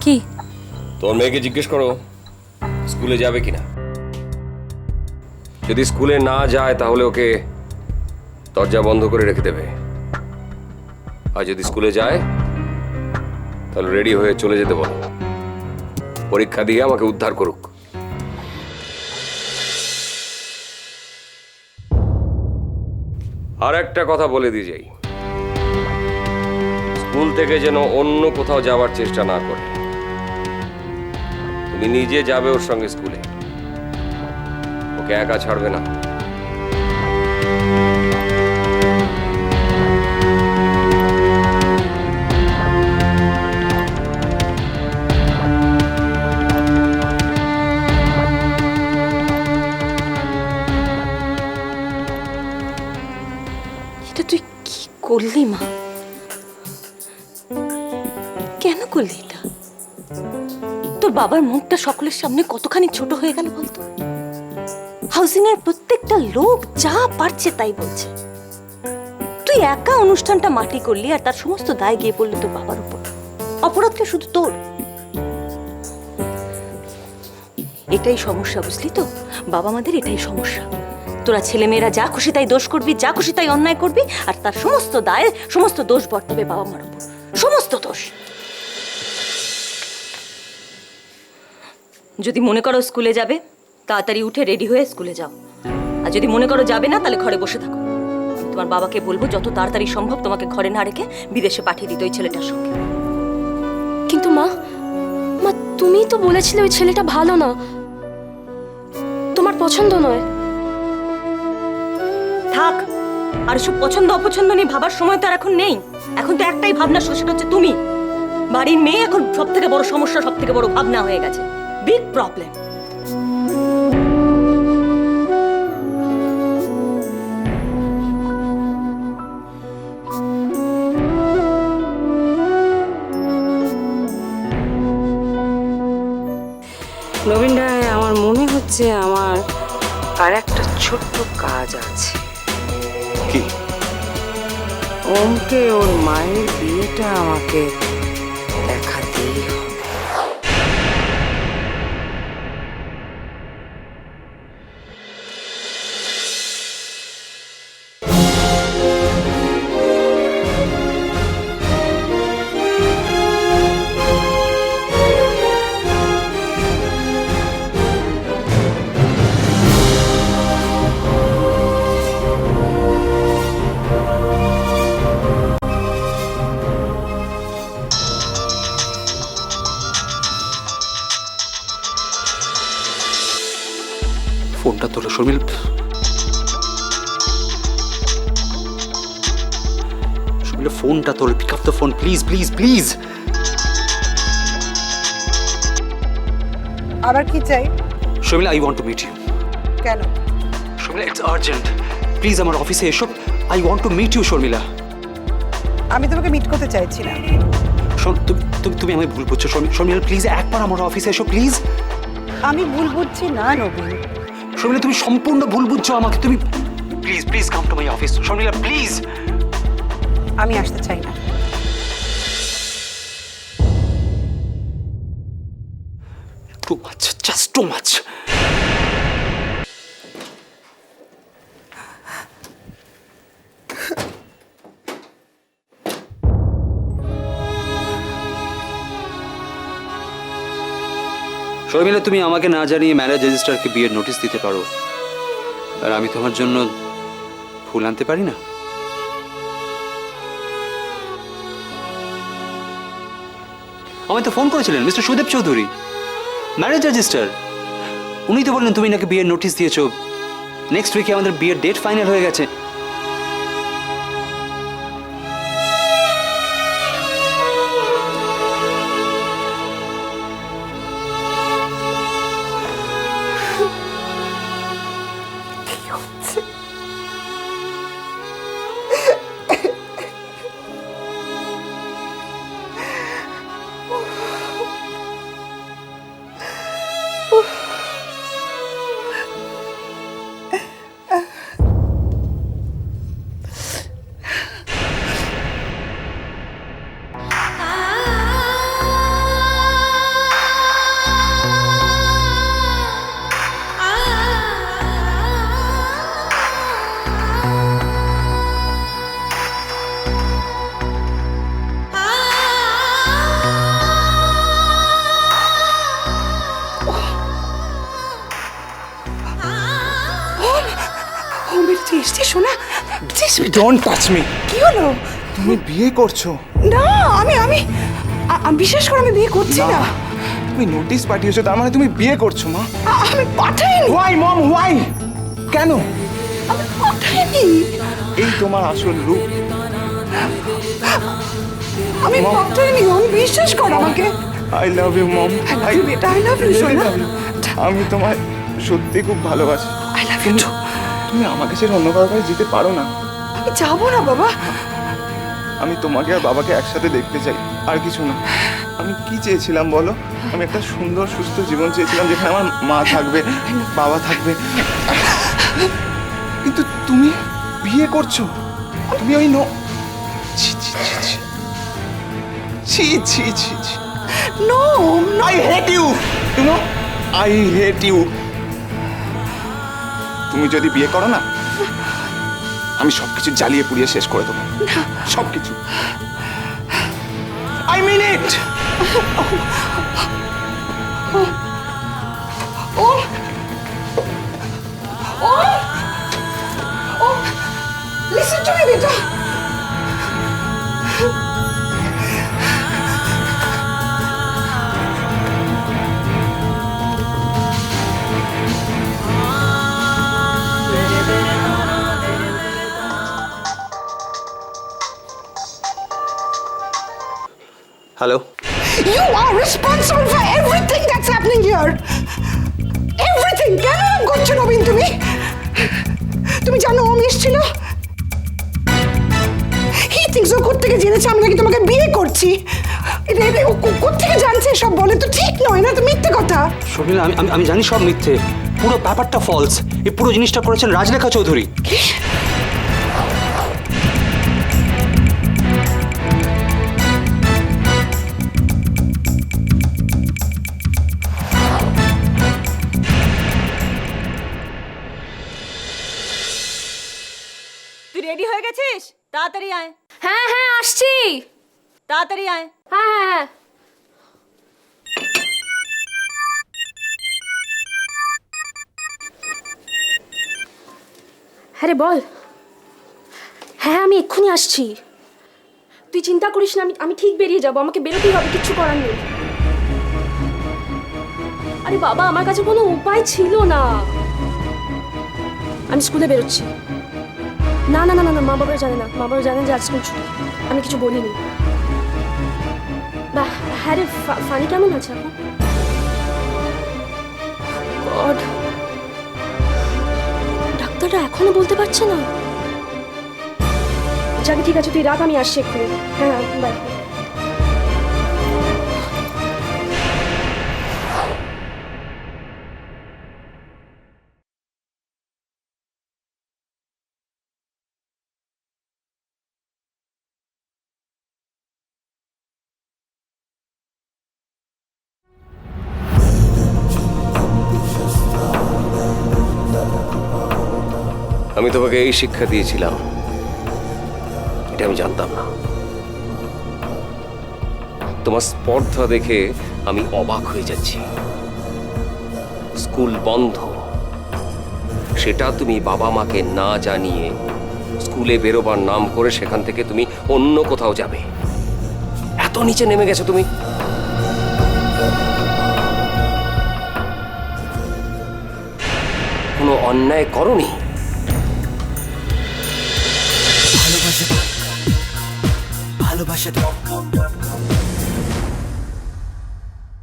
কি? তোর মেয়েকে জিজ্ঞেস করো স্কুলে যাবে কিনা। যদি স্কুলে না যায় তাহলে ওকে দরজা বন্ধ করে রেখে দেবে, আর যদি স্কুলে যায় তাহলে রেডি হয়ে চলে যেতে বলো। পরীক্ষা দিয়ে আমাকে উদ্ধার করুক। আর একটা কথা বলে দিয়ে যাই, স্কুল থেকে যেন অন্য কোথাও যাওয়ার চেষ্টা না করে। তুমি নিজে যাবে ওর সঙ্গে স্কুলে, ওকে একা ছাড়বে না। এটা তুই কি করলি মা? কেন করলি এটা? তোর বাবার মুখটা সকলের সামনে কতখানি ছোট হয়ে গেল বলতো। হাউসিং এর প্রত্যেকটা লোক যা পারছে তাই বলছে, তুই একা অনুষ্ঠানটা মাটি করলি আর তার সমস্ত দায় গিয়ে পড়লো তোর বাবার উপর। অপরাধটা শুধু তোর। এটাই সমস্যা, বুঝলি তো? বাবা মাদের এটাই সমস্যা। তোরা ছেলেমেয়েরা যা খুশি তাই দোষ করবি, যা খুশি তাই অন্যায় করবি, আর তার সমস্ত দায় সমস্ত দোষ বর্তাবে বাবা মার উপর। সমস্ত দোষ। যদি মনে করো স্কুলে যাবে, তাড়াতাড়ি উঠে রেডি হয়ে স্কুলে যাও। আর যদি মনে করো যাবে না, তাহলে ঘরে বসে থাকো। আমি তোমার বাবাকে বলবো যত তাড়াতাড়ি সম্ভব তোমাকে ঘরে না রেখে বিদেশে পাঠিয়ে দিতে ওই ছেলেটার সঙ্গে। কিন্তু মা, মা তুমিই তো বলেছিলে ওই ছেলেটা ভালো না, তোমার পছন্দ নয়। থাক, আর সব পছন্দ অপছন্দ নিয়ে ভাবার সময় তো আর এখন নেই। এখন তো একটাই ভাবনা, সেটা হচ্ছে তুমি। বাড়ির মেয়ে এখন সব থেকে বড় সমস্যা, সব থেকে বড় ভাবনা হয়ে গেছে। Big problem. নবীন রায়, আমার মনে হচ্ছে আমার আর একটা ছোট্ট কাজ আছে। কি? ওমকে ওর মায়ের বিয়েটা আমাকে দেখাতেই হবে। ফোনটা তোলো শর্মিল। শর্মিল, ফোনটা তোলো। Pick up the phone please, please, please. আবার কি চাই? Sharmil, I want to meet you. কেন? Sharmila, it's urgent. প্লিজ আমার অফিসে এসো। I want to meet you Sharmila. আমি তোমাকে মিট করতে চাইছি না। তুমি আমায় ভুল বুঝছো শর্মিলা। প্লিজ একবার আমার অফিসে এসো প্লিজ। আমি ভুল বুঝছি না নবীন। শর্মিলা, তুমি সম্পূর্ণ ভুল বুঝছো আমাকে। তুমি please, please come to my office Sharmila, please. আমি আসতে চাই না। Too much, just too much. Sharmila, তুমি আমাকে না জানিয়ে ম্যারেজ রেজিস্ট্রারকে বিয়ের নোটিশ দিতে পারো, আর আমি তোমার জন্য ফুল আনতে পারি না? আমায় তো ফোন করেছিলেন mister Sudeb Chowdhury, marriage registrar. উনি তো বললেন তুমি নাকি বিয়ের নোটিশ দিয়েছো। নেক্সট উইকে আমাদের বিয়ের ডেট ফাইনাল হয়ে গেছে। Don't touch me. কি হলো? তুমি বিয়ে করছো? না, আমি বিশেষ করে আমি বিয়ে করছি না। তুমি নোটিশ পাঠিয়েছো, তার মানে তুমি বিয়ে করছো মা? আমি পাঠাইনি। ওয়াই মম, ওয়াই? কেন? আমি পাঠাইনি। এই তোমার আসল রূপ। আমি মম। পাঠাইনি, আমি বিশ্বাস কর আমাকে। I love you mom. I love you, বেটা, I love you, সোনা। আমি তোমায় সত্যি খুব ভালোবাসি। I love you too। তুমি আমাকে ছেড়ে অন্য কারো কাছে যেতে পারো না। আমি যাবো না বাবা। আমি তোমাকে আর বাবাকে একসাথে দেখতে চাই, আর কিছু না। আমি কি চেয়েছিলাম বলো? আমি একটা সুন্দর সুস্থ জীবন চেয়েছিলাম, যেখানে আমার মা থাকবে, বাবা থাকবে। কিন্তু তুমি বিয়ে করছো, তুমি ওই ছি ছি ছি ছি ছি ছি ছি ছি। No, I hate you, you know? I hate you. তুমি যদি বিয়ে করো না, আমি সবকিছু জ্বালিয়ে পুড়িয়ে শেষ করে দেবো, সবকিছু। I mean it. listen to me, বেটা। Hello. You are responsible for everything that's happening here. Everything. কেন এরকম করছো নবীন তুমি? তুমি জানো ও এসেছিল? He thinks ও কোত্থেকে জেনেছে আমি নাকি তোমাকে বিয়ে করছি। এটা ও কোত্থেকে জানছে সব? বলে তো ঠিক নয় না, তো মিথ্যে কথা। শর্মিলা, আমি জানি সব মিথ্যে, পুরো ব্যাপারটা ফলস। এই পুরো জিনিসটা করেছেন রাজলেখা চৌধুরী। তুই রেডি হয়ে গেছিস? তাড়াতাড়ি আয়, হ্যাঁ হ্যাঁ আসছি। তাড়াতাড়ি আয়। হ্যাঁ হ্যাঁ হ্যাঁ। হ্যাঁ রে বল। হ্যাঁ আমি এক্ষুনি আসছি, তুই চিন্তা করিস না, আমি ঠিক বেরিয়ে যাবো, আমাকে বেরোতেই হবে, কিচ্ছু করার নেই। আরে বাবা, আমার কাছে কোনো উপায় ছিল না, আমি স্কুলে বেরোচ্ছি। না না না না না, মা বাবা জানে না, মা বাবা জানেন যে আজ স্কুল ছুটি, আমি কিছু বলিনি। বাহ, হ্যাঁ রে, ফানি কেমন আছে এখন? গড, ডাক্তাররা এখনো বলতে পারছে না। যাকে ঠিক আছে, তুই রাখ, আমি আসছি এক্ষুনি। হ্যাঁ হ্যাঁ, বাই। আমি তোমাকে এই শিক্ষা দিয়েছিলাম, এটা আমি জানতাম না। তোমার স্পর্ধা দেখে আমি অবাক হয়ে যাচ্ছি। স্কুল বন্ধ, সেটা তুমি বাবা মাকে না জানিয়ে স্কুলে বেরোবার নাম করে সেখান থেকে তুমি অন্য কোথাও যাবে। এত নিচে নেমে গেছো তুমি। কোনো অন্যায় করনি। ভালোবাসা